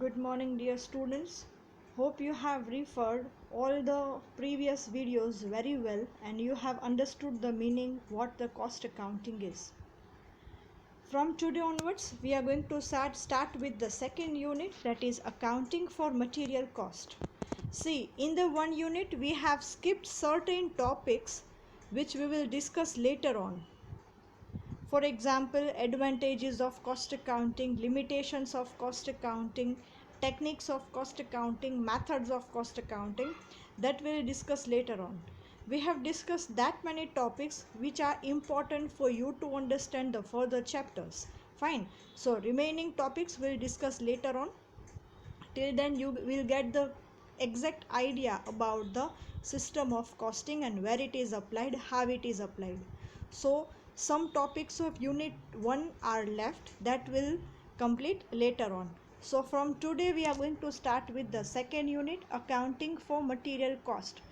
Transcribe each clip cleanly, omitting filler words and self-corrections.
Good morning, dear students. Hope you have referred all the previous videos very well and you have understood the meaning what the cost accounting is. From today onwards, we are going to start with the second unit, that is accounting for material cost. See, in the one unit we have skipped certain topics which we will discuss later on. For example, advantages of cost accounting, limitations of cost accounting, techniques of cost accounting, methods of cost accounting, that we'll discuss later on. We have discussed that many topics which are important for you to understand the further chapters. Fine. So remaining topics we'll discuss later on. Till then you will get the exact idea about the system of costing and where it is applied, how it is applied. So some topics of unit 1 are left that will complete later on. So from today we are going to start with the second unit, accounting for material cost.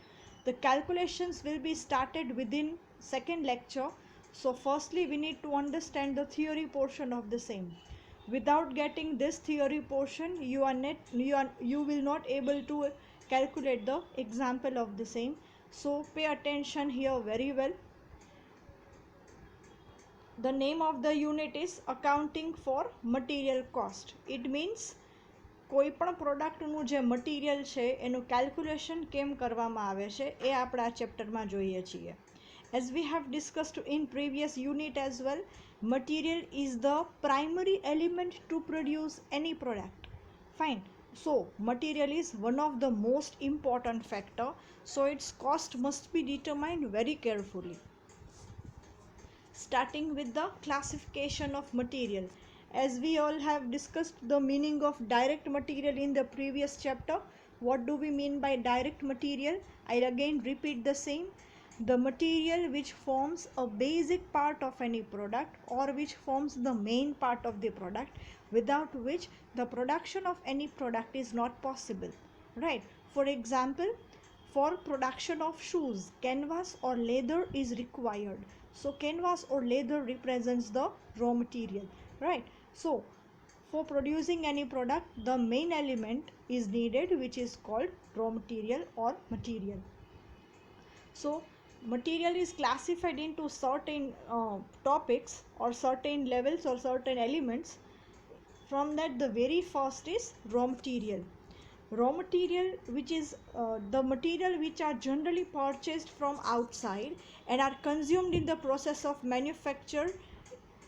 The calculations will be started within second lecture. So firstly we need to understand the theory portion of the same. Without getting this theory portion you will not able to calculate the example of the same. So pay attention here very well. The name of the unit is accounting for material cost. It means કોઈપણ પ્રોડક્ટનું જે material છે એનું calculation કેમ કરવામાં આવે છે એ આપણે આ ચેપ્ટરમાં જોઈએ છીએ. As we have discussed in previous unit as well, material is the primary element to produce any product. Fine. So material is one of the most important factor, so its cost must be determined very carefully. Starting with the classification of material. As we all have discussed the meaning of direct material in the previous chapter, what do we mean by direct material? I'll again repeat the same. The material which forms a basic part of any product or which forms the main part of the product, without which the production of any product is not possible. Right? For example, for production of shoes, canvas or leather is required. So canvas or leather represents the raw material, right? So for producing any product, the main element is needed, which is called raw material or material. So material is classified into certain topics or certain levels or certain elements. From that, the very first is raw material. Raw material, which is the material which are generally purchased from outside and are consumed in the process of manufacture,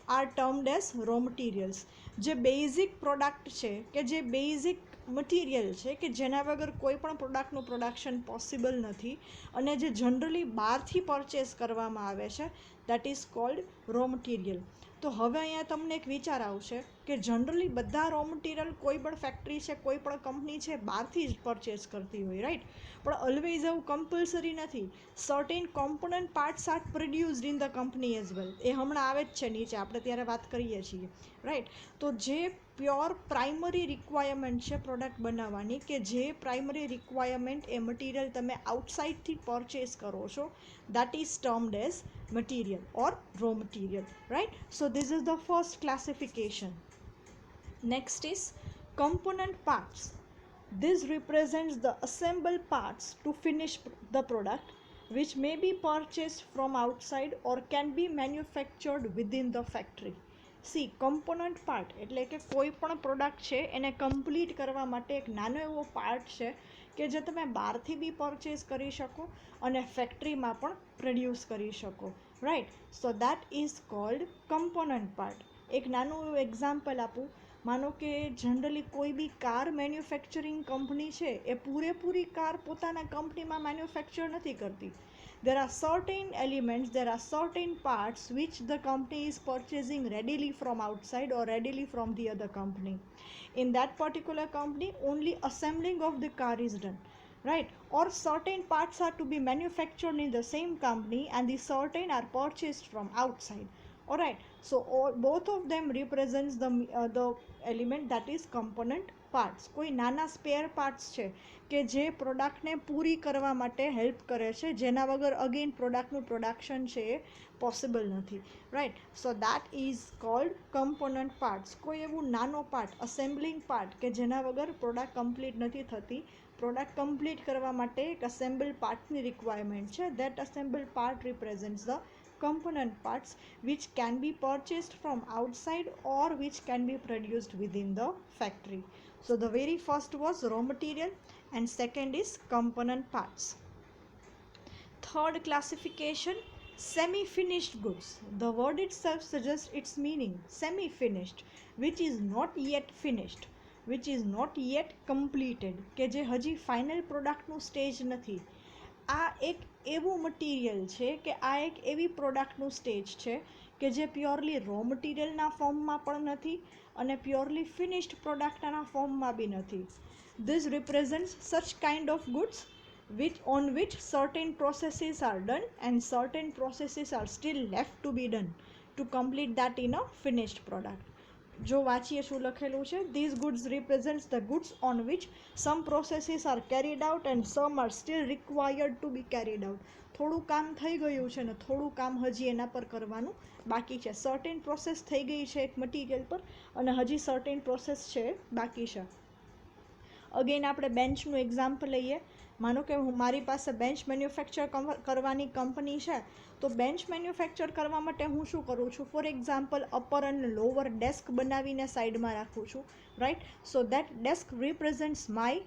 are termed as raw materials. જે basic product છે કે જે basic material છે કે જેના વગર કોઈ પણ પ્રોડક્ટનું પ્રોડક્શન પોસિબલ નથી અને જે જનરલી બહારથી પરચેસ કરવામાં આવે છે, that is called raw material. તો હવે અહીંયા તમને એક વિચાર આવશે કે જનરલી બધા રો મટીરિયલ કોઈ પણ ફેક્ટરી છે, કોઈ પણ કંપની છે, બહારથી જ પરચેસ કરતી હોય, રાઈટ? પણ ઓલવેઝ એવું કમ્પલસરી નથી. Certain component parts are produced in the company as well. એ હમણાં આવે જ છે નીચે, આપણે ત્યારે વાત કરીએ છીએ, રાઈટ? તો જે પ્યોર પ્રાઇમરી રિક્વાયરમેન્ટ છે પ્રોડક્ટ બનાવવાની, કે જે પ્રાઇમરી રિક્વાયરમેન્ટ એ મટીરિયલ તમે આઉટસાઇડથી પરચેસ કરો છો, that is termed as material or raw material, right? So this is the first classification. Next is component parts. This represents the assembled parts to finish the product, which may be purchased from outside or can be manufactured within the factory. C component part એટલે કે કોઈ પણ product છે એને complete કરવા માટે એક નાનો એવો પાર્ટ છે કે જે તમે બહારથી બી પરચેસ કરી શકો અને ફેક્ટરીમાં પણ પ્રોડ્યુસ કરી શકો, right? So that is called component part. એક નાનું એવું એક્ઝામ્પલ આપું. માનો કે જનરલી કોઈ બી કાર મેન્યુફેક્ચરિંગ કંપની છે એ પૂરેપૂરી કાર પોતાના કંપનીમાં મેન્યુફેક્ચર નથી કરતી. There are certain elements, there are certain parts which the company is purchasing readily from outside or readily from the other company. In that particular company, only assembling of the car is done, right? Or certain parts are to be manufactured in the same company and the certain are purchased from outside. Alright, so both of them represents the element that is component parts. કોઈ નાના spare parts છે કે જે પ્રોડક્ટને પૂરી કરવા માટે help કરે છે, જેના વગર અગેન પ્રોડક્ટનું પ્રોડક્શન છે એ પોસિબલ નથી. Right, so that is called component parts. કોઈ એવું નાનો પાર્ટ, અસેમ્બલિંગ પાર્ટ કે જેના વગર પ્રોડક્ટ કમ્પ્લીટ નથી થતી. પ્રોડક્ટ કમ્પ્લીટ કરવા માટે એક અસેમ્બલ પાર્ટની રિક્વાયરમેન્ટ છે. That assemble part represents the component parts which can be purchased from outside or which can be produced within the factory. So the very first was raw material and second is component parts. Third classification, semi-finished goods. The word itself suggests its meaning, semi-finished, which is not yet finished, which is not yet completed, કે જે હજી final પ્રોડક્ટનું stage નથી. આ એક એવું material છે કે આ એક એવી પ્રોડક્ટનું સ્ટેજ છે કે જે પ્યોરલી રો મટીરિયલના ફોર્મમાં પણ નથી અને પ્યોરલી ફિનિશ્ડ પ્રોડક્ટના ફોર્મમાં બી નથી. This represents such kind of goods on which certain processes are done and certain processes are still left to be done to complete that in a finished product. જો વાંચીએ શું લખેલું છે, these goods represents the goods on which some processes are carried out and some are still required to be carried out. થોડું કામ થઈ ગયું છે ને થોડું કામ હજી એના પર કરવાનું બાકી છે. સર્ટેન પ્રોસેસ થઈ ગઈ છે એક મટીરિયલ પર અને હજી સર્ટેન પ્રોસેસ છે બાકી છે. અગેન આપણે બેન્ચનું એક્ઝામ્પલ લઈએ. માનો કે મારી પાસે બેન્ચ મેન્યુફેક્ચર કરવાની કંપની છે, તો બેન્ચ મેન્યુફેક્ચર કરવા માટે હું શું કરું છું, ફોર એક્ઝામ્પલ અપર અને લોવર ડેસ્ક બનાવીને સાઈડમાં રાખું છું. Right, so that desk represents my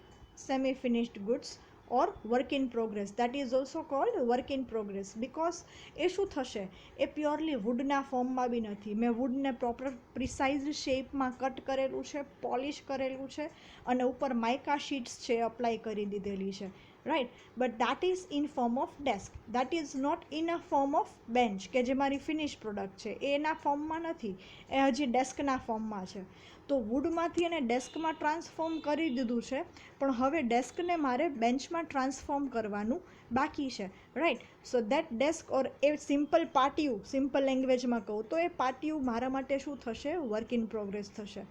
semi finished goods or work in progress. That is also called work in progress, because એ શું થશે, એ પ્યોરલી વુડના ફોર્મમાં બી નથી. મેં વુડને પ્રોપર પ્રિસાઇઝ શેપમાં કટ કરેલું છે, પોલિશ કરેલું છે અને ઉપર માઇકા શીટ્સ છે અપ્લાય કરી દીધેલી છે. Right, but that is in form of desk. That is not in a form of bench કે જે મારી ફિનિશ પ્રોડક્ટ છે એ એના ફોર્મમાં નથી, એ હજી ડેસ્કના ફોર્મમાં છે. તો વુડમાંથી એને ડેસ્કમાં ટ્રાન્સફોર્મ કરી દીધું છે, પણ હવે ડેસ્કને મારે બેન્ચમાં ટ્રાન્સફોર્મ કરવાનું બાકી છે. Right, so that desk or એ સિમ્પલ પાટિયું, સિમ્પલ લેંગ્વેજમાં કહું તો એ પાટિયું મારા માટે શું થશે, વર્ક ઇન પ્રોગ્રેસ થશે.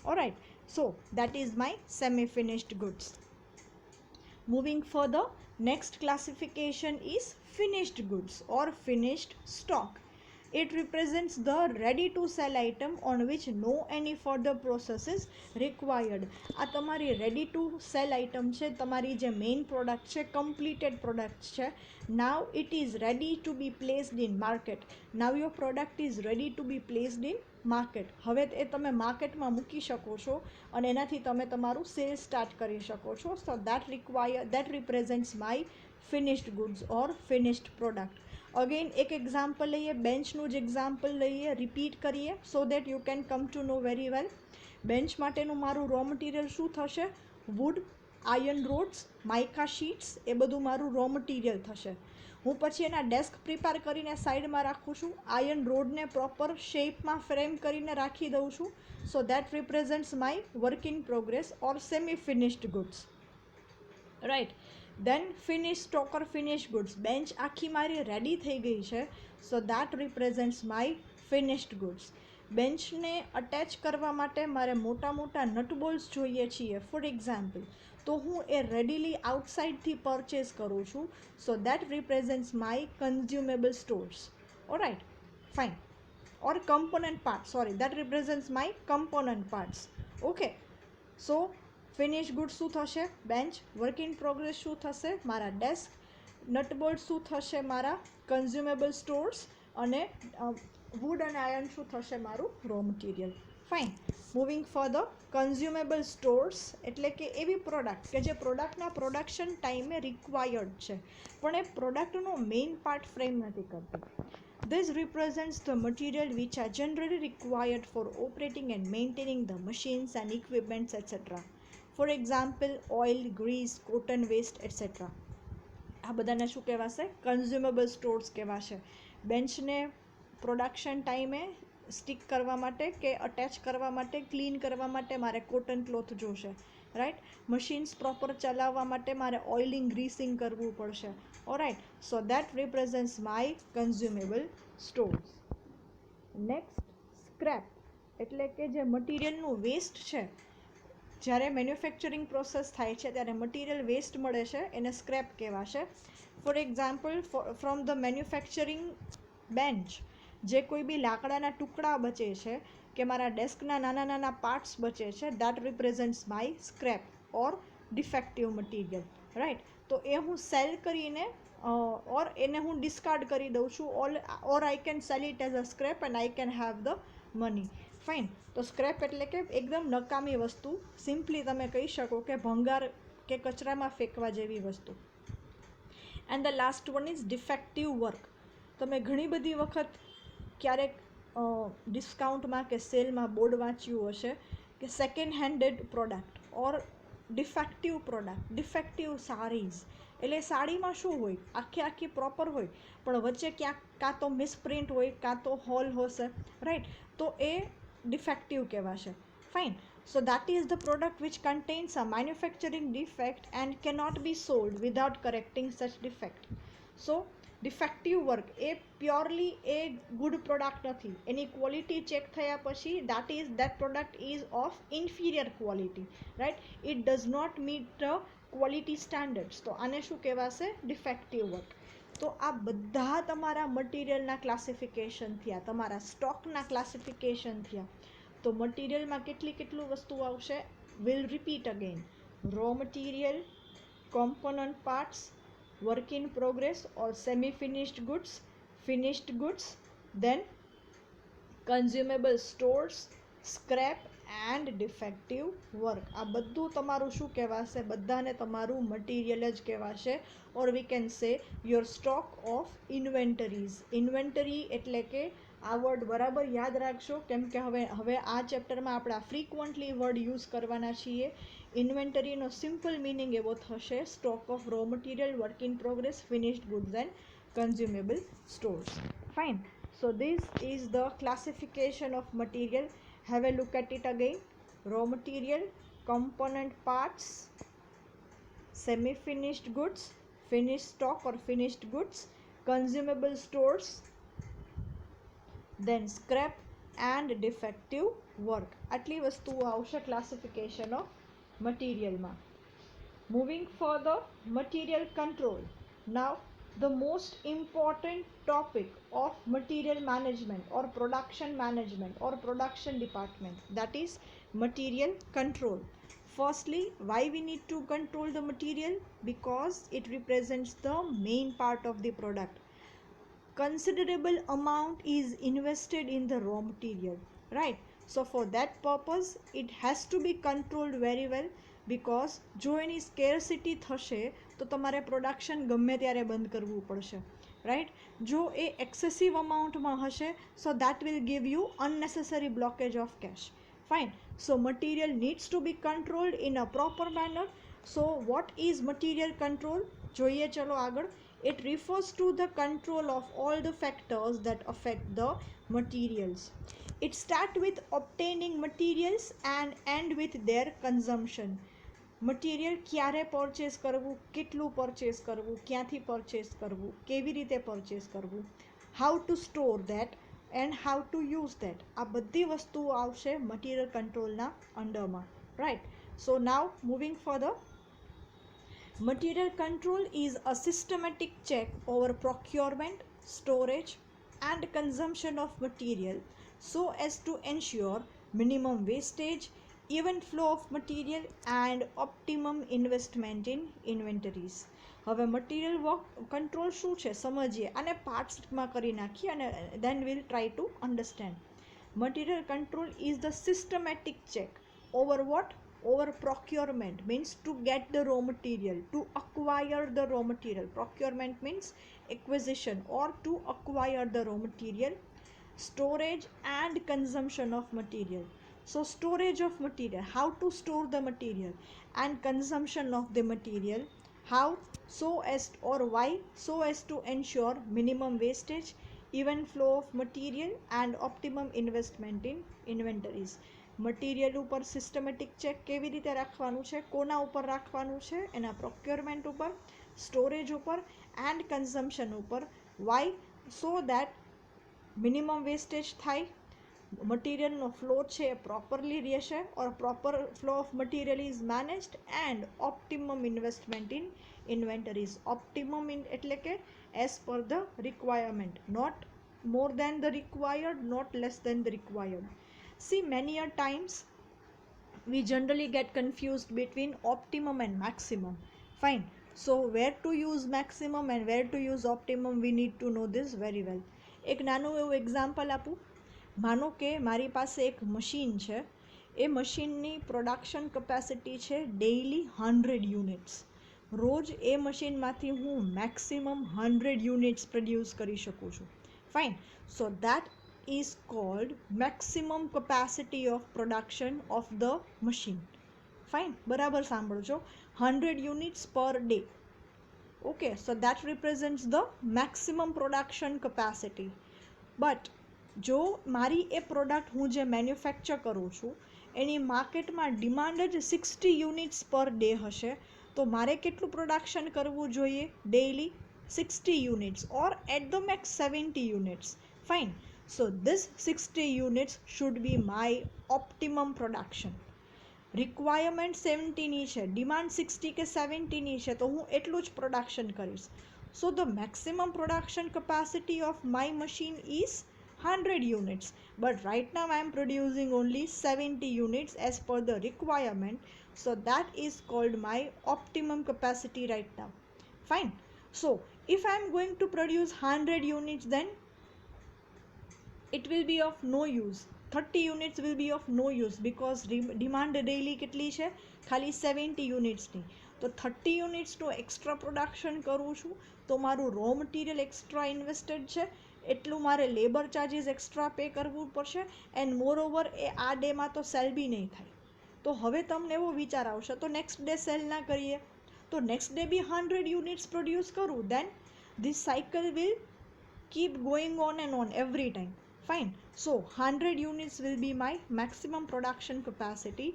Alright, so that is my semi finished goods. Moving further, next classification is finished goods or finished stock. It represents the ready to sell item on which no any further process is required. આ તમારી ready to sell item છે, તમારી જે main product છે, completed product છે. Now it is ready to be placed in market. Now your product is ready to be placed in market. હવે એ તમે માર્કેટમાં મૂકી શકો છો અને એનાથી તમે તમારું સેલ સ્ટાર્ટ કરી શકો છો. So that represents my finished goods or finished product. Again એક એક્ઝામ્પલ લઈએ, બેન્ચનું જ એક્ઝામ્પલ લઈએ, રિપીટ કરીએ so that you can come to know very well. Bench માટેનું મારું રો મટીરિયલ શું થશે, wood, iron rods, mica sheets, એ બધું મારું રો મટીરિયલ થશે. હું પછી એના ડેસ્ક પ્રિપેર કરીને સાઈડમાં રાખું છું, આયર્ન રોડને પ્રોપર શેપમાં ફ્રેમ કરીને રાખી દઉં છું. So that represents my work in progress or semi finished goods. Right, then finish stock or finish goods. Bench આખી મારી રેડી થઈ ગઈ છે, so that represents my finished goods. બેન્ચને અટેચ કરવા માટે મારે મોટા મોટા નટ બોલ્સ જોઈએ છીએ, ફોર એક્ઝામ્પલ, તો હું એ રેડીલી આઉટસાઇડથી પરચેસ કરું છું. So that represents my consumable stores. Alright, fine. Or component part, sorry, that represents my component parts. Okay, so finish good શું થશે, બેન્ચ. વર્ક ઇન પ્રોગ્રેસ શું થશે, મારા ડેસ્ક. નટબોલ્ટ શું થશે, મારા કન્ઝ્યુમેબલ સ્ટોર્સ. અને વુડ અને આયર્ન શું થશે, મારું raw material. Fine. Moving further, કન્ઝ્યુમેબલ stores એટલે કે એવી પ્રોડક્ટ કે જે પ્રોડક્ટના પ્રોડક્શન ટાઈમે રિક્વાયર્ડ છે પણ એ પ્રોડક્ટનો મેઇન પાર્ટ ફ્રેમ નથી કરતી. This represents the material which are generally required for operating and maintaining the machines and equipments etc. For example, oil, grease, cotton waste etc. આ બધાને શું કહેવાશે, કન્ઝ્યુમેબલ સ્ટોર્સ કહેવાશે. બેન્ચને પ્રોડક્શન ટાઈમે સ્ટિક કરવા માટે કે અટેચ કરવા માટે, ક્લીન કરવા માટે મારે કોટન ક્લોથ જોશે. રાઈટ, મશીન્સ પ્રોપર ચલાવવા માટે મારે ઓઇલિંગ, ગ્રીસિંગ કરવું પડશે. Alright, so that represents my consumable stores. Next scrap એટલે કે જે મટીરિયલનું વેસ્ટ છે, જ્યારે મેન્યુફેક્ચરિંગ પ્રોસેસ થાય છે ત્યારે મટીરિયલ વેસ્ટ મળે છે એને સ્ક્રેપ કહેવાશે. For example, from the manufacturing bench જે કોઈ બી લાકડાના ટુકડા બચે છે કે મારા ડેસ્કના નાના નાના પાર્ટ્સ બચે છે, that represents my scrap or defective material, right. તો એ હું સેલ કરીને ઓર એને હું ડિસ્કાર્ડ કરી દઉં છું, or I can sell it as a scrap and I can have the money. Fine. તો સ્ક્રેપ એટલે કે એકદમ નકામી વસ્તુ, સિમ્પલી તમે કહી શકો કે ભંગાર કે કચરામાં ફેંકવા જેવી વસ્તુ. And the last one is defective work. તમે ઘણી બધી વખત ક્યારેક ડિસ્કાઉન્ટમાં કે સેલમાં બોર્ડ વાંચ્યું હશે કે સેકન્ડ હેન્ડેડ પ્રોડક્ટ ઓર ડિફેક્ટિવ પ્રોડક્ટ, ડિફેક્ટિવ સાડીઝ. એટલે સાડીમાં શું હોય, આખી પ્રોપર હોય પણ વચ્ચે ક્યાંક કાં તો મિસપ્રિન્ટ હોય કાં તો હોલ હશે, રાઈટ. તો એ ડિફેક્ટિવ કહેવાશે. Fine. So that is the product which contains a manufacturing defect and cannot be sold without correcting such defect. So defective work એ પ્યોરલી એ ગુડ પ્રોડક્ટ નથી. એની ક્વોલિટી ચેક થયા પછી that product is of inferior quality, right? It does not meet the quality standards. તો આને શું કહેવાશે? Defective work. તો આ બધા તમારા મટીરિયલના ક્લાસિફિકેશન થયા, તમારા સ્ટોકના ક્લાસિફિકેશન થયા. તો મટીરિયલમાં કેટલું વસ્તુ આવશે? Will repeat again. Raw material, component parts, work in progress or semi finished goods, finished goods, then consumable stores, scrap and defective work. આ બધું તમારું શું કહેવાશે? બધાને તમારું મટીરિયલ જ કહેવાશે, or we can say your stock of inventories. Inventory એટલે કે આ વર્ડ બરાબર યાદ રાખજો, કેમ કે હવે આ ચેપ્ટરમાં આપણે ફ્રીક્વન્ટલી વર્ડ યુઝ કરવાના છીએ. ઇન્વેન્ટરીનો સિમ્પલ મિનિંગ એવો થશે: stock of raw material, work in progress, finished goods and કન્ઝ્યુમેબલ stores. Fine. So this is the classification of material. Have a look at it again. Raw material, component parts, semi-finished goods, finished stock or finished goods, consumable stores, then scrap and defective work. આટલી વસ્તુઓ આવશે classification of મટીરિયલમાં. Moving further, material control. Now the most important topic of material management or production management or production department, that is material control. Firstly, why we need to control the material? Because it represents the main part of the product. Considerable amount is invested in the raw material, right? So for that purpose it has to be controlled very well, because જો એની scarcity થશે તો તમારે production ગમે ત્યારે બંધ કરવું પડશે, right. જો એ એક્સેસિવ અમાઉન્ટમાં હશે, so that will give you unnecessary blockage of cash. Fine. So material needs to be controlled in a proper manner. So what is material control? જોઈએ ચલો આગળ. It refers to the control of all the factors that affect the materials. It starts with obtaining materials and end with their consumption. Material ક્યારે purchase કરવું, કેટલું purchase કરવું, ક્યાંથી purchase કરવું, કેવી રીતે પરચેસ કરવું, how to store that and how to use that. આ બધી વસ્તુઓ આવશે મટીરિયલ કંટ્રોલના અંડરમાં, right. So now moving further. Material control is a systematic check over procurement, storage and consumption of material so as to ensure minimum wastage, even flow of material and optimum investment in inventories. હવે material કંટ્રોલ શું છે સમજીએ, અને પાર્ટ્સમાં કરી નાખીએ અને then we'll try to understand. Material control is the systematic check over what? Over procurement, means to get the raw material, to acquire the raw material. Procurement means acquisition or to acquire the raw material. Storage and consumption of material. So storage of material, how to store the material, and consumption of the material, how, so as or why, so as to ensure minimum wastage, even flow of material and optimum investment in inventories. Material ઉપર systematic check કેવી રીતે રાખવાનું છે, કોના ઉપર રાખવાનું છે? એના પ્રોક્યોરમેન્ટ ઉપર, સ્ટોરેજ ઉપર એન્ડ કન્ઝમ્પશન ઉપર. Why? So that minimum wastage થાય, મટીરિયલનો ફ્લો છે એ પ્રોપરલી રહેશે, or proper flow of material is managed, and optimum investment in inventories. Optimum એટલે કે as per the requirement, not more than the required, not less than the required. See, many a times we generally get confused between optimum and maximum. Fine, so where to use maximum and where to use optimum, we need to know this very well. એક નાનું એવું example આપું. માનો કે મારી પાસે એક machine છે, એ મશીનની પ્રોડક્શન કેપેસિટી છે ડેઇલી 100 યુનિટ્સ. રોજ એ મશીનમાંથી હું મેક્સિમમ 100 યુનિટ્સ પ્રોડ્યુસ કરી શકું છું. Fine, so that is called maximum capacity of production of the machine. Fine, બરાબર સાંભળો છો, 100 units per day. Okay, so that represents the maximum production capacity. But જો મારી એ પ્રોડક્ટ હું જે મેન્યુફેક્ચર કરું છું એની માર્કેટમાં ડિમાન્ડ જ 60 યુનિટ્સ પર ડે હશે, તો મારે કેટલું પ્રોડક્શન કરવું જોઈએ? Daily 60 units, or at the max 70 units. Fine, so this 60 units should be my optimum production. Requirement 70 ની છે, ડિમાન્ડ 60 કે 70 ની છે, તો હું એટલું જ પ્રોડક્શન કરીશ. So the maximum production capacity of my machine is 100 units, but right now I am producing only 70 units as per the requirement, so that is called my optimum capacity right now. Fine, so if I am going to produce 100 units, then it will be of no use. 30 units will be of no use because demand daily કેટલી છે? ખાલી 70 units ની. તો 30 units નું extra production કરું છું, તો મારું રો મટીરિયલ એક્સ્ટ્રા ઇન્વેસ્ટેડ છે, એટલું મારે લેબર ચાર્જીસ એક્સ્ટ્રા પે કરવું પડશે, એન્ડ મોર ઓવર એ આ ડેમાં તો સેલ બી નહીં થાય. તો હવે તમને એવો વિચાર આવશે, તો નેક્સ્ટ ડે સેલ ના કરીએ, તો નેક્સ્ટ ડે બી 100 યુનિટ્સ પ્રોડ્યુસ કરું, દેન this cycle will keep going on and on every time. Fine, so 100 units will be my maximum production capacity,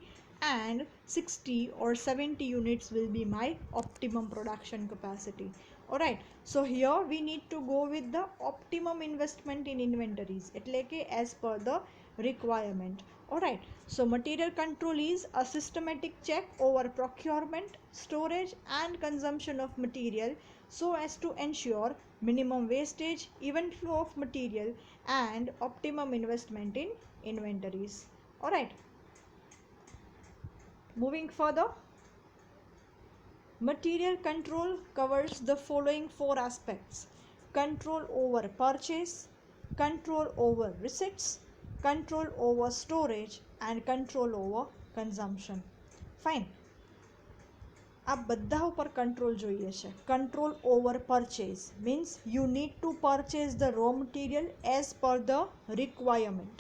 and 60 or 70 units will be my optimum production capacity. Alright, so here we need to go with the optimum investment in inventories, એટલે કે as per the requirement. Alright, so material control is a systematic check over procurement, storage and consumption of material, so as to ensure minimum wastage, even flow of material, and optimum investment in inventories. Alright, moving further, material control covers the following 4 aspects: control over purchase, control over receipts, control over storage, and control over consumption. Fine, આ બધા ઉપર control જોઈએ છે. Control over purchase means you need to purchase the raw material as per the requirement.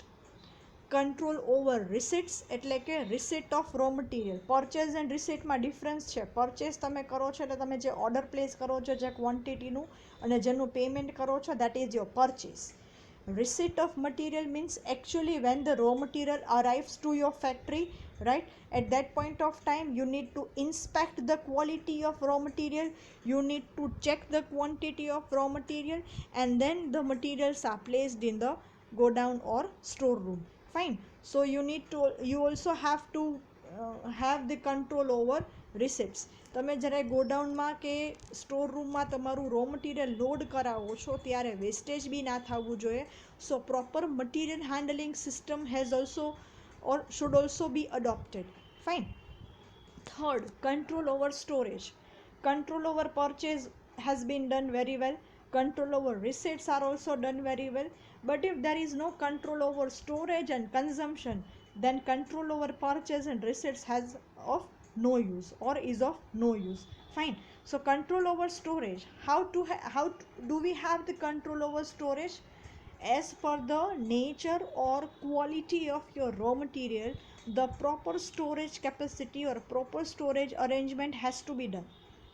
Control over receipts એટલે કે receipt of raw material. Purchase and રિસીટમાં difference છે. Purchase તમે કરો છો એટલે તમે જે ઓર્ડર પ્લેસ કરો છો જે ક્વોન્ટિટીનું અને જેનું પેમેન્ટ કરો છો, that is your purchase. Receipt of material means actually when the raw material arrives to your factory, right? At that point of time you need to inspect the quality of raw material, you need to check the quantity of raw material, and then the materials are placed in the godown or storeroom. Fine, so you also have to have the control over receipts. તમે જ્યારે ગોડાઉનમાં કે store રૂમમાં તમારું raw material load કરાવો છો ત્યારે wastage બી ના થવું જોઈએ. So proper material handling system has also or should also be adopted. Fine. Third, control over storage. Control over purchase has been done very well. Control over receipts are also done very well. But if there is no control over storage and consumption, then control over purchase and receipts has of no use or is of no use. Fine, so control over storage, how do we have the control over storage? As per the nature or quality of your raw material, the proper storage capacity or proper storage arrangement has to be done.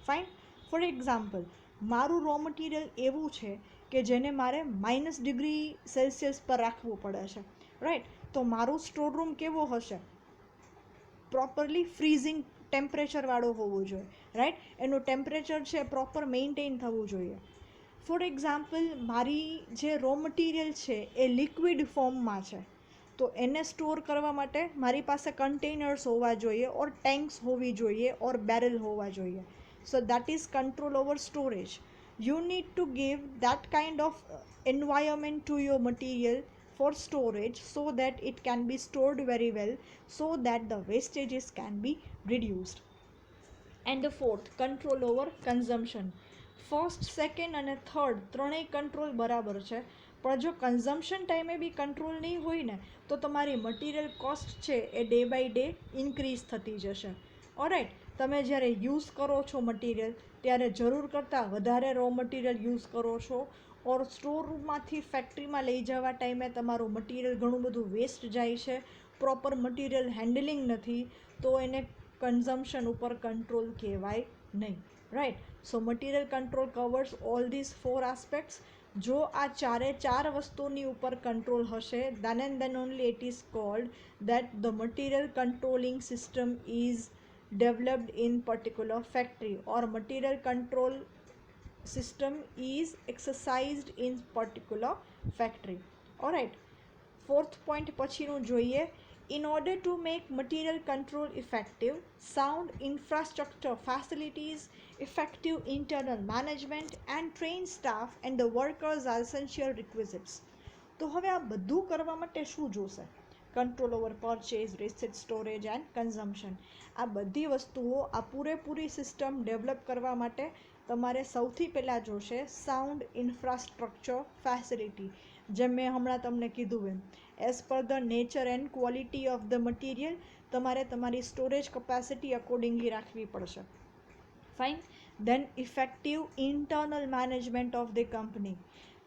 Fine, for example, મારું raw material એવું છે કે જેને મારે -°C પર રાખવું પડે છે, રાઈટ? તો મારું સ્ટોર રૂમ કેવો હશે? પ્રોપરલી ફ્રીઝિંગ ટેમ્પરેચરવાળો હોવો જોઈએ, રાઈટ? એનું ટેમ્પરેચર છે પ્રોપર મેન્ટેન થવું જોઈએ. ફોર એક્ઝામ્પલ, મારી જે રો મટીરિયલ છે એ લિક્વિડ ફોર્મમાં છે, તો એને સ્ટોર કરવા માટે મારી પાસે કન્ટેનર્સ હોવા જોઈએ, ઓર ટેન્ક્સ હોવી જોઈએ, ઓર બેરલ હોવા જોઈએ. So that is control over storage. You need to give that kind of environment to your material for storage so that it can be stored very well, so that the wastages can be reduced. And the fourth, control over consumption. First, second અને third ત્રણેય control બરાબર છે, પણ જો consumption ટાઈમે બી control નહીં હોય ને, તો તમારી મટીરિયલ કોસ્ટ છે એ ડે બાય ડે ઇન્ક્રીઝ થતી જશે. ઓરાઇટ, તમે જ્યારે યુઝ કરો છો મટીરિયલ, ત્યારે જરૂર કરતાં વધારે રો મટીરિયલ યુઝ કરો છો, ઓર સ્ટોર રૂમમાંથી ફેક્ટરીમાં લઈ જવા ટાઈમે તમારું મટીરિયલ ઘણું બધું વેસ્ટ જાય છે, પ્રોપર મટીરિયલ હેન્ડલિંગ નથી, તો એને કન્ઝમ્પશન ઉપર કંટ્રોલ કહેવાય નહીં. Right, so material control covers all this 4 aspects. જો આ ચાર વસ્તુની ઉપર કંટ્રોલ હશે, then and then only it is called that the material controlling system is developed in particular factory, or material control system is exercised in particular factory. Alright, fourth point પછીનું જોઈએ. In order to make material control effective, sound infrastructure facilities, effective internal management and trained staff and the workers are essential requisites. તો હવે આ બધું કરવા માટે શું જોશે? Control over purchase, receipt, storage and consumption. આ બધી વસ્તુઓ, આ પૂરેપૂરી સિસ્ટમ ડેવલપ કરવા માટે તમારે સૌથી પહેલાં જોશે સાઉન્ડ ઇન્ફ્રાસ્ટ્રક્ચર ફેસિલિટી. જેમ મેં હમણાં તમને કીધું એમ, as per the nature and quality of the material તમારે તમારી સ્ટોરેજ કેપેસિટી અકોર્ડિંગલી રાખવી પડશે. Fine. Then effective internal management of the company.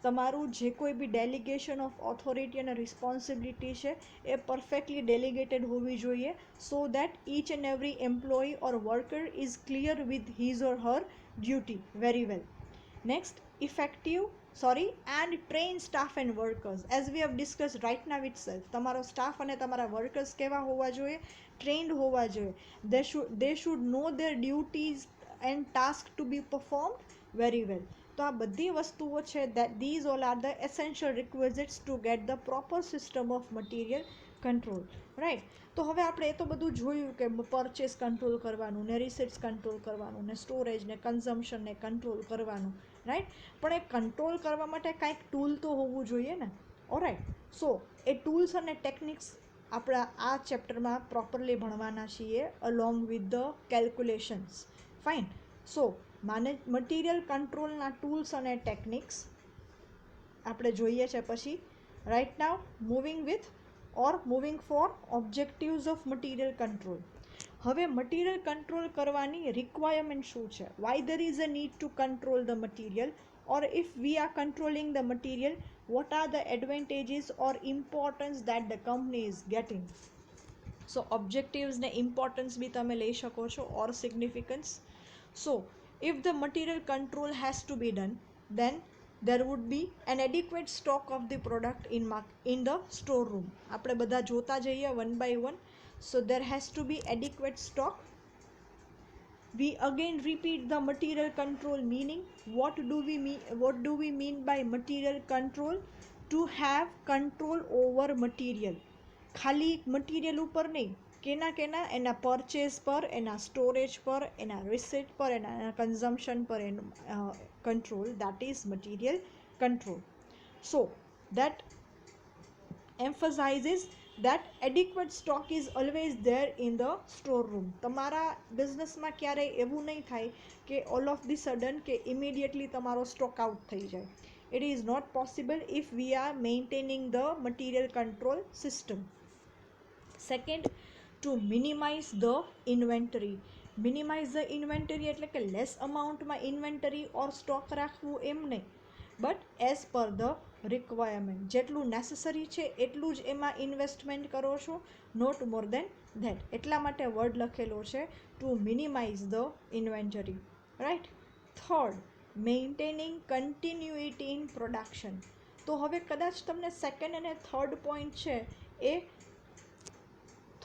તમારું જે કોઈ બી ડેલિગેશન ઓફ ઓથોરિટી અને રિસ્પોન્સિબિલિટી છે એ પરફેક્ટલી ડેલિગેટેડ હોવી જોઈએ, so that each and every employee or worker is clear with his or her duty very well. Next, and train staff and workers, as we have discussed right now itself. તમારો staff અને તમારા workers કેવા હોવા જોઈએ? Trend હોવા જોઈએ. they should know their duties and task to be performed very well. તો આ બધી વસ્તુઓ છે, that these all are the essential requisites to get the proper system of material control. Right, તો હવે આપણે એ તો બધું જોયું કે પરચેસ કંટ્રોલ કરવાનું, ને રિસીટ્સ કંટ્રોલ કરવાનું, ને સ્ટોરેજ ને કન્ઝમ્પશનને કંટ્રોલ કરવાનું. રાઈટ, પણ એ કંટ્રોલ કરવા માટે કાંઈક ટૂલ તો હોવું જોઈએ ને. ઓરાઈટ, સો એ ટૂલ્સ અને ટેકનિક્સ આપણા આ ચેપ્ટરમાં પ્રોપરલી ભણવાના છીએ, along with the calculations. Fine. So material કંટ્રોલના ટૂલ્સ અને ટેકનિક્સ આપણે જોઈએ છે. પછી right now moving for objectives of material control. હવે મટીરિયલ કંટ્રોલ કરવાની રિક્વાયરમેન્ટ શું છે? Why there is a need to control the material, or if we are controlling the material, what are the advantages or importance that the company is getting? So objectives ને importance બી તમે લઈ શકો છો, or significance. So if the material control has to be done, then there would be an adequate stock of the product in the store room. આપણે બધા જોતા જઈએ one by one. So there has to be adequate stock. We again repeat the material control meaning. What do we mean by material control? To have control over material. ખાલી material ઉપર નહીં, કેના એના purchase પર, એના storage પર, એના receipt પર, એના કન્ઝમ્પશન પર એનું control, that is material control. So that emphasizes that adequate stock is always there in the store room. તમારા બિઝનેસમાં ક્યારેય એવું નહીં થાય કે all of the sudden કે immediately તમારો સ્ટોક આઉટ થઈ જાય. It is not possible if we are maintaining the material control system. Second, to minimize the inventory. Minimize the inventory એટલે કે લેસ અમાઉન્ટમાં ઇન્વેન્ટરી ઓર સ્ટોક રાખવું એમ નહીં, but as per the requirement. જેટલું necessary છે એટલું જ એમાં ઇન્વેસ્ટમેન્ટ કરો છો, નોટ મોર દેન ધેટ. એટલા માટે વર્ડ લખેલો છે to minimize the inventory. Right. Third, maintaining continuity in production. તો હવે કદાચ તમને સેકન્ડ અને થર્ડ પોઈન્ટ છે એ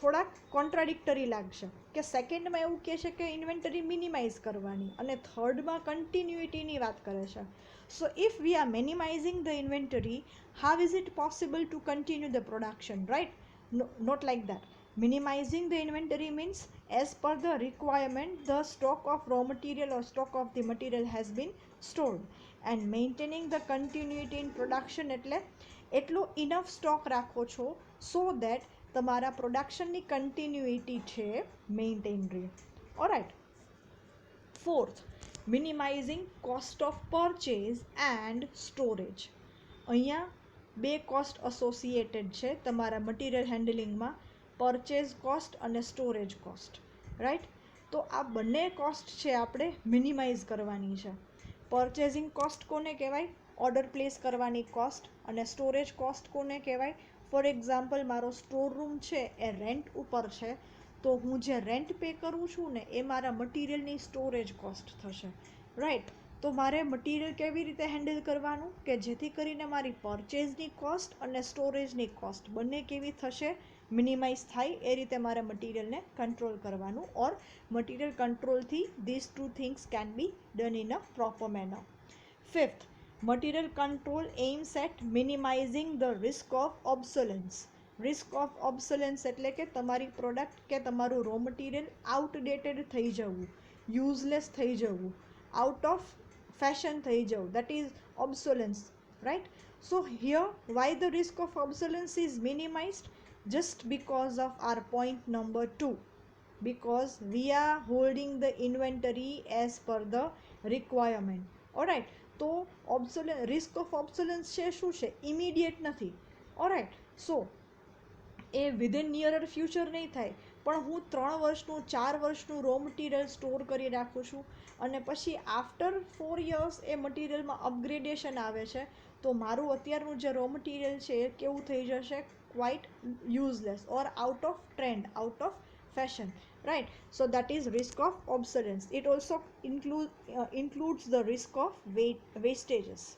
થોડાક કોન્ટ્રાડિક્ટરી લાગશે કે સેકન્ડમાં એવું કહે છે કે ઇન્વેન્ટરી મિનિમાઇઝ કરવાની અને થર્ડમાં કન્ટિન્યુઇટીની વાત કરે છે. So if we are minimizing the inventory, how is it possible to continue the production, right? Not like that. Minimizing the inventory means as per the requirement the stock of raw material or stock of the material has been stored, and maintaining the continuity in production એટલે એટલો enough stock રાખો છો so that તમારા પ્રોડક્શનની કન્ટિન્યુઇટી છે maintain રહે. Alright. Fourth, minimizing cost of purchase and storage. અહીંયા બે cost associated છે તમારા મટીરિયલ હેન્ડલિંગમાં, પરચેઝ કોસ્ટ અને સ્ટોરેજ કોસ્ટ, રાઈટ? તો આ બંને કોસ્ટ છે આપણે મિનિમાઇઝ કરવાની છે. પરચેઝિંગ કોસ્ટ કોને કહેવાય? ઓર્ડર પ્લેસ કરવાની કોસ્ટ. અને સ્ટોરેજ કોસ્ટ કોને કહેવાય? ફોર એક્ઝામ્પલ, મારો સ્ટોર રૂમ છે એ રેન્ટ ઉપર છે, તો હું જે રેન્ટ પે કરું છું ને એ મારા મટીરિયલની સ્ટોરેજ કોસ્ટ થશે, રાઈટ? તો મારે મટીરિયલ કેવી રીતે હેન્ડલ કરવાનું કે જેથી કરીને મારી પરચેઝની કોસ્ટ અને સ્ટોરેજની કોસ્ટ બંને કેવી થશે? મિનિમાઇઝ થાય એ રીતે મારે મટીરિયલને કંટ્રોલ કરવાનું, ઓર મટીરિયલ કંટ્રોલથી this two things can be done in a proper manner. Fifth, material control aims at minimizing the risk of obsolescence. Risk of obsolescence એટલે કે તમારી પ્રોડક્ટ કે તમારું રો મટીરિયલ આઉટડેટેડ થઈ જવું, યુઝલેસ થઈ જવું, આઉટ ઓફ ફેશન થઈ જવું, that is obsolescence, right? So here why the risk of obsolescence is minimized? Just because of our point number 2, because we are holding the inventory as per the requirement. Alright, તો risk of obsolescence છે શું છે? Immediate નથી. All right, સો એ within નિયરર future નહીં થાય, પણ હું 3 વર્ષનું 4 વર્ષનું રો મટીરિયલ સ્ટોર કરી રાખું છું અને પછી આફ્ટર 4 યર્સ એ મટીરિયલમાં અપગ્રેડેશન આવે છે, તો મારું અત્યારનું જે રો મટીરિયલ છે એ કેવું થઈ જશે? Quite useless or out of trend, out of fashion, right? So that is risk of obsolescence. It also includes the risk of wastages.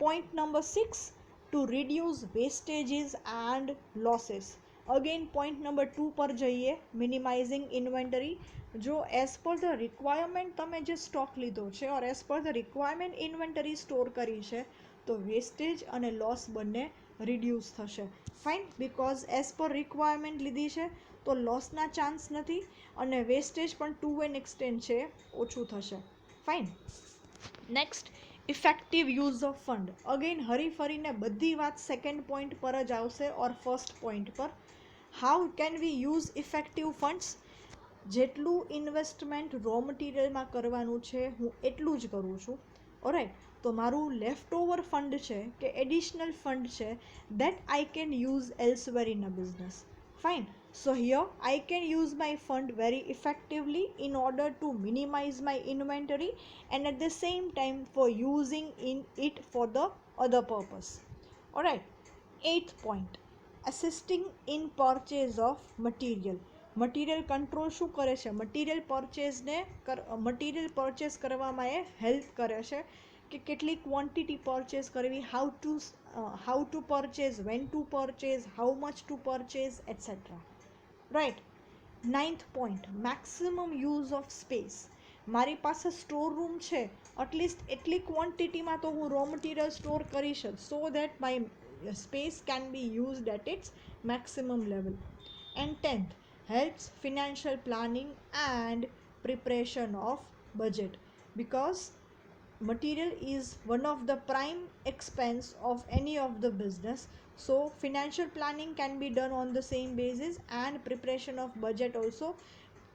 Point number 6, to reduce wastages and losses. Again point number 2 પર જઈએ, minimizing inventory. જો as per the requirement તમે જે stock લીધો છે or as per the requirement inventory store કરી છે, તો વેસ્ટેજ અને લોસ બંને રિડ્યુસ થશે. Fine, because as per requirement લીધી છે તો લોસના ચાન્સ નથી અને વેસ્ટેજ પણ ટુ એન એક્સટેન્ટ છે ઓછું થશે. Fine. Next, effective use of fund. Again હરી ફરીને બધી વાત સેકન્ડ પોઈન્ટ પર જ આવશે ઓર ફર્સ્ટ પોઈન્ટ પર. How can we use effective funds? જેટલું ઇન્વેસ્ટમેન્ટ રો મટીરિયલમાં કરવાનું છે હું એટલું જ કરું છું. ઓલરાઇટ, તો મારું લેફ્ટ ઓવર ફંડ છે કે એડિશનલ ફંડ છે, that I can use elsewhere in a business. Fine. So here I can use my fund very effectively in order to minimize my inventory and at the same time for using in it for the other purpose. Alright. 8th point, assisting in purchase of material. મટીરિયલ કંટ્રોલ શું કરે છે? Material purchase કરવામાં એ help કરે છે કે કેટલી ક્વોન્ટિટી પરચેસ કરવી, how to purchase, when to purchase, how much to purchase, etcetera. Right. 9th point, maximum use of space. મારી પાસે સ્ટોર રૂમ છે, એટલીસ્ટ એટલી ક્વોન્ટિટીમાં તો હું રો મટીરિયલ સ્ટોર કરી શકું so that my space can be used at its maximum level. And 10th, helps financial planning and preparation of budget, because material is one of the prime expense of any of the business, so financial planning can be done on the same basis and preparation of budget also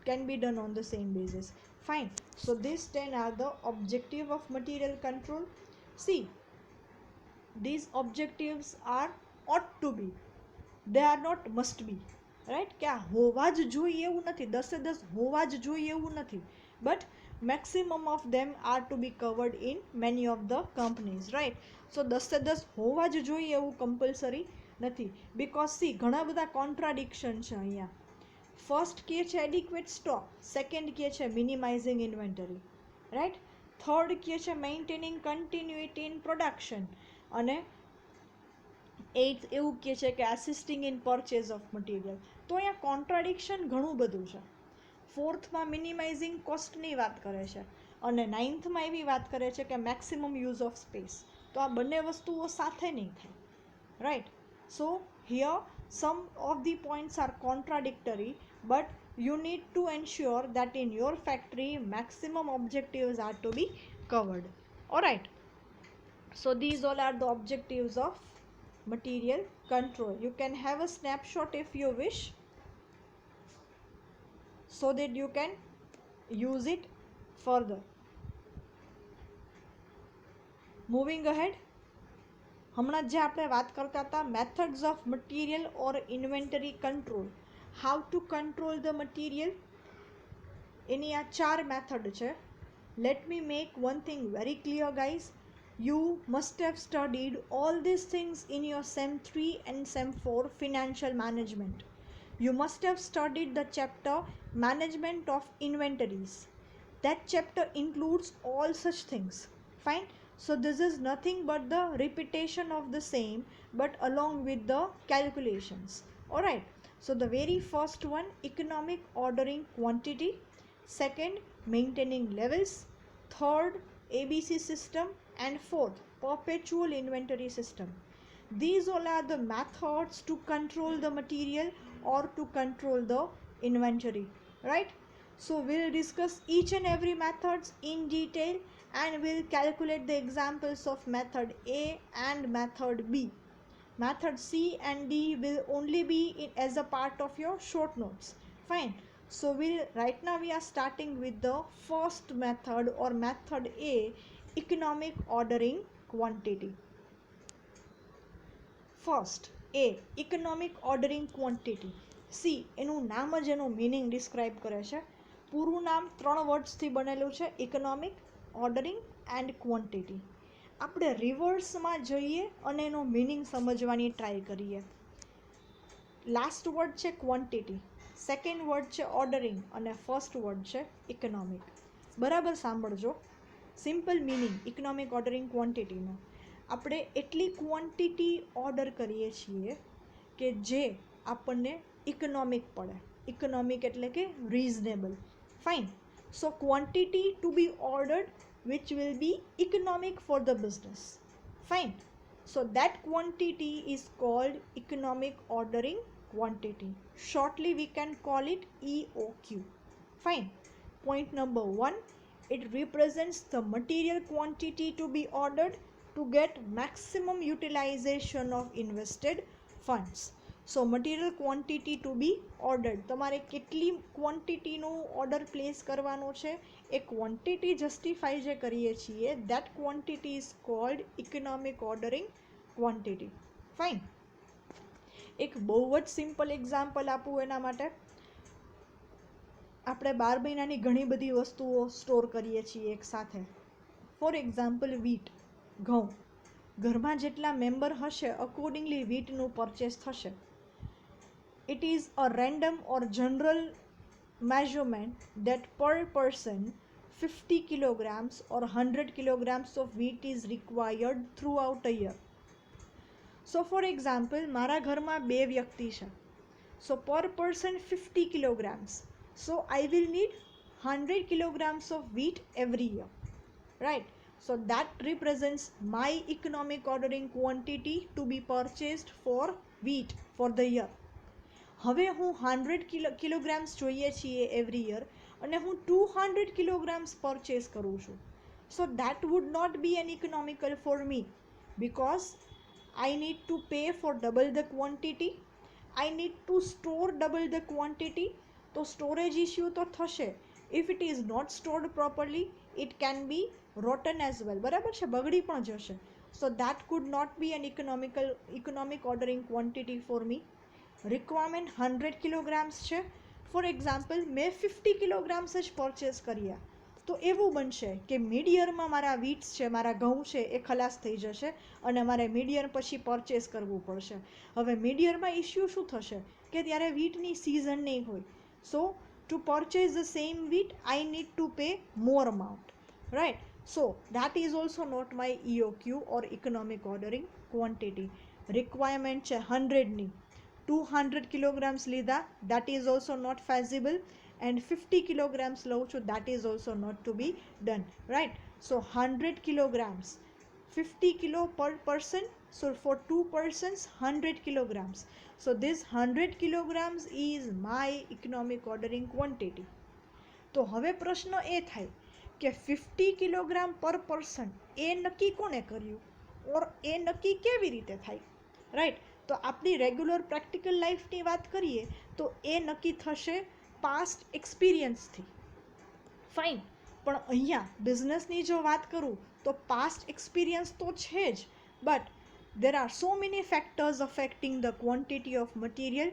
can be done on the same basis. Fine. So these 10 are the objective of material control. See, these objectives are ought to be, they are not must be, right? કે આ હોવા જ જોઈએ એવું નથી, 10 હોવા જ જોઈએ એવું નથી, but maximum of them are to be covered in many of the companies, right? So 10 હોવા જ જોઈએ એવું કમ્પલસરી નથી, બિકોઝ સી ઘણા બધા કોન્ટ્રાડિક્શન છે અહીંયા. ફર્સ્ટ કહે છે એડિક્વેટ સ્ટોક, સેકન્ડ કહે છે મિનિમાઇઝિંગ ઇન્વેન્ટરી, રાઈટ? થર્ડ કહે છે મેન્ટેનિંગ કન્ટિન્યુટી ઇન પ્રોડક્શન, અને 8th એવું કહે છે કે આસિસ્ટિંગ ઇન પરચેઝ ઓફ મટીરિયલ. તો અહીંયા કોન્ટ્રાડિક્શન ઘણું બધું છે. ફોર્થમાં મિનિમાઇઝિંગ કોસ્ટની વાત કરે છે અને નાઇન્થમાં એવી વાત કરે છે કે મેક્સિમમ યુઝ ઓફ સ્પેસ. તો આ બંને વસ્તુઓ સાથે નહીં થાય, right? So here some of the points are contradictory, but you need to ensure that in your factory maximum objectives are to be covered. Alright, so these all are the objectives of material control. You can have a snapshot if you wish, so that you can use it further. Moving ahead, હમણાં જે આપણે વાત કરતા હતા methods of material or inventory control, how to control the material, એની આ 4 method છે. Let me make one thing very clear guys, you must have studied all these things in your SEM 3 and SEM 4 financial management. You must have studied the chapter management of inventories. That chapter includes all such things. Fine. So this is nothing but the repetition of the same, but along with the calculations. Alright. So the very first one, economic ordering quantity. Second, maintaining levels. Third, ABC system. And fourth, perpetual inventory system. These all are the methods to control the material or to control the inventory. Right? So we'll discuss each and every methods in detail, and we'll calculate the examples of method A and method B. Method C and D will only be as a part of your short notes. Fine. So right now we are starting with the first method or method A, economic ordering quantity. First, A, economic ordering quantity. See, એનું નામ જ એનું meaning describe કરે છે. પૂરું નામ 3 વર્ડ્સથી બનેલું છે, economic ordering and quantity. આપણે રિવર્સમાં જઈએ અને એનો meaning સમજવાની ટ્રાય કરીએ. લાસ્ટ વર્ડ છે ક્વોન્ટિટી, સેકન્ડ વર્ડ છે ઓર્ડરિંગ અને ફર્સ્ટ વર્ડ છે ઇકોનોમિક. બરાબર સાંભળજો. સિમ્પલ મિનિંગ ઇકોનોમિક ઓર્ડરિંગ ક્વોન્ટિટીનો, આપણે એટલી ક્વોન્ટિટી ઓર્ડર કરીએ છીએ કે જે આપણને ઇકોનોમિક પડે. ઇકોનોમિક એટલે કે reasonable. Fine. So quantity to be ordered which will be economic for the business. Fine. So that quantity is called economic ordering quantity. Shortly we can call it EOQ. Fine. Point number 1, it represents the material quantity to be ordered to get maximum utilization of invested funds. So material quantity to be ordered, તમારે કેટલી ક્વોન્ટિટીનું order place કરવાનો છે એ quantity justify જે કરીએ છીએ, that quantity is called economic ordering quantity. Fine. એક બહુ જ સિમ્પલ એક્ઝામ્પલ આપું એના માટે. આપણે 12 મહિનાની ઘણી બધી વસ્તુઓ સ્ટોર કરીએ છીએ એક સાથે. ફોર એક્ઝામ્પલ વીટ, ઘઉં. ઘરમાં જેટલા મેમ્બર હશે અકોર્ડિંગલી વીટનું પરચેસ થશે. It is a random or general measurement that per person 50 kilograms or 100 kilograms of wheat is required throughout a year. So for example, મારા ઘરમાં 2 વ્યક્તિ છે. So per person 50 kilograms. So I will need 100 kilograms of wheat every year. Right? So that represents my economic ordering quantity to be purchased for wheat for the year. હવે હું 100 kilograms જોઈએ છીએ every year અને હું 200 kilograms purchase કરું છું. સો that would not be an economical for me because I need to pay for double the quantity. I need to store double the quantity. તો storage issue તો થશે. If it is not stored properly, it can be rotten as well. બરાબર છે, બગડી પણ જશે. So that could not be an economic ordering quantity for me. Requirement 100 kilograms છે. For example મેં 50 કિલોગ્રામ્સ જ પરચેસ કર્યા, તો એવું બનશે કે મિડ યરમાં મારા વીટ્સ છે, મારા ઘઉં છે એ ખલાસ થઈ જશે અને મારે મિડ યર પછી પરચેસ કરવું પડશે. હવે મિડ યરમાં ઇશ્યુ શું થશે કે ત્યારે વીટની સિઝન નહીં હોય. So to purchase the same wheat I need to pay more amount. Right? So that is also not my EOQ or economic ordering quantity. Requirement છે 100ની, 200 kilograms લીધા, that is also not feasible, and 50 kilograms લઉં છું, that is also not to be done, right? So 100 kilograms, 50 kilo per person, so for 2 persons 100 kilograms. So this 100 kilograms is my economic ordering quantity. તો હવે પ્રશ્ન એ થાય કે 50 kilogram પર person એ નક્કી કોને કર્યું, ઓર એ નક્કી કેવી રીતે થાય, રાઈટ? તો આપણી રેગ્યુલર પ્રેક્ટિકલ લાઈફની વાત કરીએ તો એ નક્કી થશે પાસ્ટ એક્સપિરિયન્સથી, ફાઇન. પણ અહીંયા બિઝનેસની જો વાત કરું તો પાસ્ટ એક્સપિરિયન્સ તો છે જ, but there are so many factors affecting the quantity of material.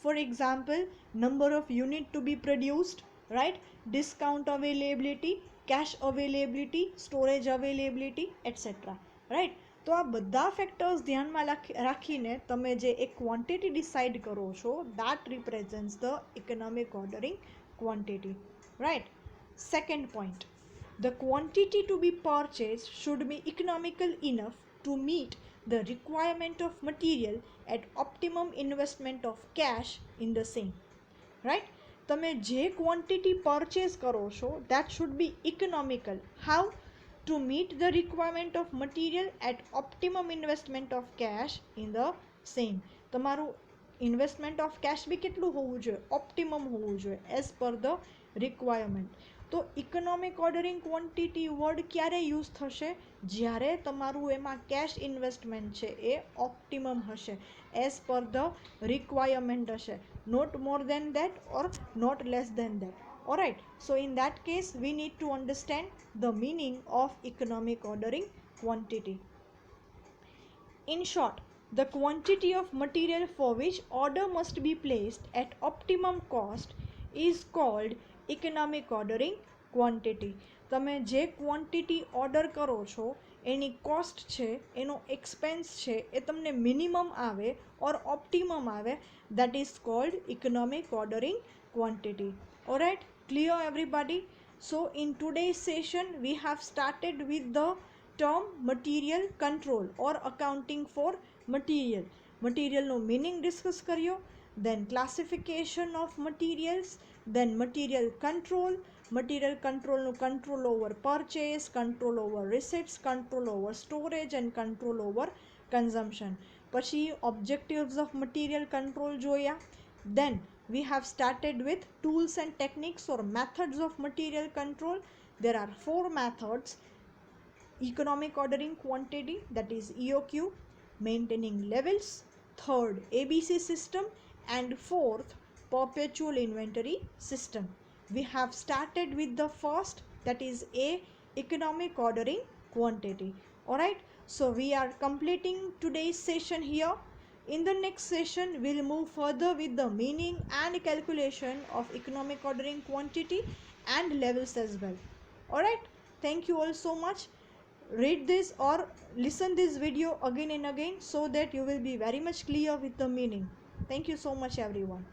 For example, number of unit to be produced, right? Discount availability, cash availability, storage availability, etc. right? તો આ બધા ફેક્ટર્સ ધ્યાનમાં રાખીને તમે જે એક ક્વોન્ટિટી ડિસાઇડ કરો છો, that represents the economic ordering quantity, right? Second point, the quantity to be purchased should be economical enough to meet the requirement of material at optimum investment of cash in the same, right? તમે જે quantity purchase કરો છો that should be economical. How? To meet the requirement of material at optimum investment of cash in the same. તમારું investment of cash be કેટલું હોવું જોઈએ? Optimum હોવું જોઈએ એઝ પર ધ રિક્વાયરમેન્ટ. તો ઇકોનોમિક ઓર્ડરિંગ ક્વોન્ટિટી વર્ડ ક્યારે use થશે? જ્યારે તમારું એમાં કેશ ઇન્વેસ્ટમેન્ટ છે એ ઓપ્ટિમમ હશે, એઝ પર ધ રિક્વાયરમેન્ટ હશે, not more than that or not less than that. Alright, so in that case we need to understand the meaning of economic ordering quantity. In short, the quantity of material for which order must be placed at optimum cost is called economic ordering quantity. તમે જે quantity order કરો છો એની cost છે, એનો expense છે, એ તમને minimum આવે ઓર optimum આવે, that is called economic ordering quantity. Alright, clear everybody? So in today's session we have started with the term material control or accounting for material. Material no meaning discuss કર્યો, then classification of materials, then material control no control over purchase, control over receipts, control over storage and control over consumption. પછી objectives of material control જોયા. Then we have started with tools and techniques or methods of material control. There are 4 methods: economic ordering quantity, that is EOQ, maintaining levels, third ABC system, and fourth perpetual inventory system. We have started with the first, that is A, economic ordering quantity. Alright, so we are completing today's session here. In the next session we'll move further with the meaning and calculation of economic ordering quantity and levels as well. Alright, thank you all so much. Read this or listen this video again and again so that you will be very much clear with the meaning. Thank you so much everyone.